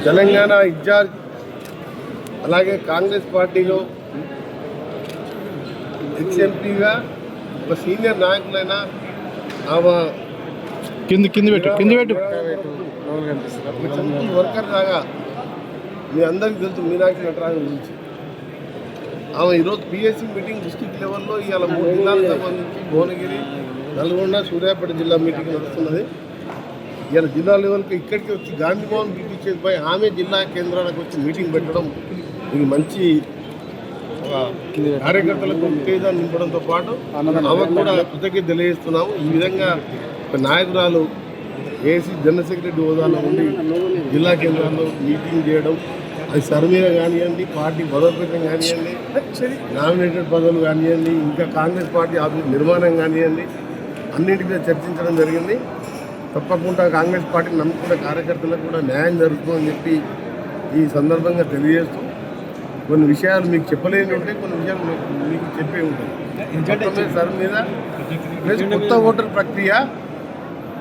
Telangana incharge అలాగే కాంగ్రెస్ పార్టీలో ఎక్స్ఎంపీగా ఒక సీనియర్ నాయకులైన ఆమె వర్కర్ లాగా మీ అందరికీ తెలుసు మీనాక్షి నటరాజన్ గురించి. ఆమె ఈరోజు పిఎస్సి మీటింగ్ డిస్ట్రిక్ట్ లెవెల్లో ఇవాళ 3 జిల్లాలకు సంబంధించి భువనగిరి, నల్గొండ, సూర్యాపేట జిల్లా మీటింగ్ నడుస్తున్నది. ఇవాళ జిల్లా లెవెల్కి ఇక్కడికి వచ్చి గాంధీభవన్ బీపీచేపై ఆమె జిల్లా కేంద్రాలకు వచ్చి మీటింగ్ పెట్టడం ఇది మంచి కార్యకర్తలకు ఉత్తేజాన్ని నింపడంతో పాటు ఆమెకు కూడా కృతజ్ఞత తెలియజేస్తున్నాము. ఈ విధంగా ఒక నాయకురాలు ఏసీ జనరల్ సెక్రటరీ హోదాలో ఉండి జిల్లా కేంద్రాల్లో మీటింగ్ చేయడం, అది సర్వే కానివ్వండి, పార్టీ బలోపేతం కానివ్వండి, నామినేటెడ్ పదవులు కానివ్వండి, ఇంకా కాంగ్రెస్ పార్టీ ఆఫీస్ నిర్మాణం కానివ్వండి, అన్నింటి మీద చర్చించడం జరిగింది. తప్పకుండా కాంగ్రెస్ పార్టీని నమ్ముకున్న కార్యకర్తలకు కూడా న్యాయం జరుగుతుందని చెప్పి ఈ సందర్భంగా తెలియజేస్తూ కొన్ని విషయాలు మీకు చెప్పలేని ఉంటాయి, కొన్ని విషయాలు మీకు చెప్పే ఉంటాయి. సార్ మీద ప్లస్ కొత్త ఓటర్ ప్రక్రియ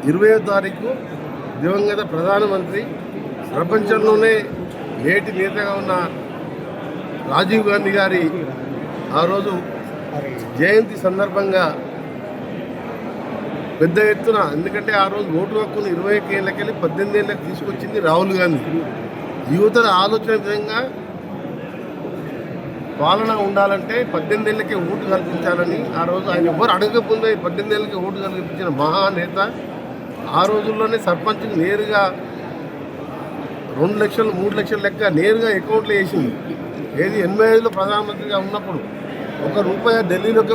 20వ తారీఖు దివంగత ప్రధానమంత్రి, ప్రపంచంలోనే నేటి నేతగా ఉన్న రాజీవ్ గాంధీ గారి ఆ రోజు జయంతి సందర్భంగా పెద్ద ఎత్తున, ఎందుకంటే ఆ రోజు ఓటు హక్కును 21 ఏళ్ళకెళ్ళి 18 ఏళ్ళకి తీసుకొచ్చింది రాహుల్ గాంధీ. యువతల ఆలోచన విధంగా పాలన ఉండాలంటే 18 ఏళ్ళకే ఓటు కల్పించాలని ఆ రోజు ఆయన ఎవ్వరు అడగకపోతే 18 ఏళ్ళకే ఓటు కల్పించిన మహానేత. ఆ రోజుల్లోనే సర్పంచ్కి నేరుగా 2 లక్షలు 3 లక్షల లెక్క నేరుగా అకౌంట్లో వేసింది. ఏది 85లో ప్రధానమంత్రిగా ఉన్నప్పుడు ₹1 ఢిల్లీలోకి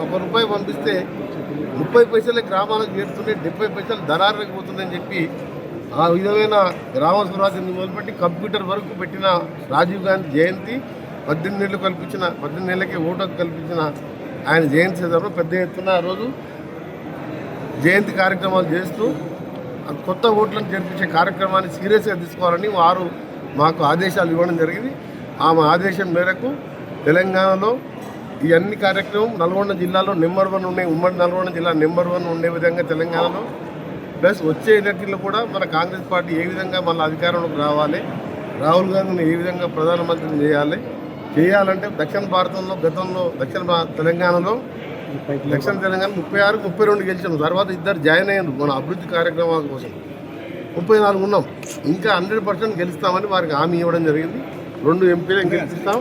₹1 పంపిస్తే 30 పైసలే గ్రామాలకు చేరుతుంటే 70 పైసలు దళారులకు పోతుందని చెప్పి ఆ విధమైన గ్రామ స్వరాజ్యాన్ని మొదలుపెట్టి కంప్యూటర్ వరకు పెట్టిన రాజీవ్ గాంధీ జయంతి 18 ఏళ్ళకే ఓటు కల్పించిన ఆయన జయంతి సందర్భంలో పెద్ద ఎత్తున ఆ రోజు జయంతి కార్యక్రమాలు చేస్తూ కొత్త ఓట్లను జరిపించే కార్యక్రమాన్ని సీరియస్గా తీసుకోవాలని వారు మాకు ఆదేశాలు ఇవ్వడం జరిగింది. ఆమె ఆదేశం మేరకు తెలంగాణలో ఈ అన్ని కార్యక్రమం నల్గొండ జిల్లాలో నెంబర్ 1 ఉన్నాయి. ఉమ్మడి నల్గొండ జిల్లా నెంబర్ 1 ఉండే విధంగా తెలంగాణలో, ప్లస్ వచ్చే ఎన్నికల్లో కూడా మన కాంగ్రెస్ పార్టీ ఏ విధంగా మన అధికారంలోకి రావాలి, రాహుల్ గాంధీని ఏ విధంగా ప్రధానమంత్రిని చేయాలంటే దక్షిణ భారతంలో గతంలో తెలంగాణలో 36, 32 గెలిచాము. తర్వాత 2 జాయిన్ అయ్యారు మన అభివృద్ధి కార్యక్రమాల కోసం. 34 ఉన్నాం. ఇంకా 100% గెలుస్తామని వారికి హామీ ఇవ్వడం జరిగింది. 2 ఎంపీలను గెలిపిస్తాం.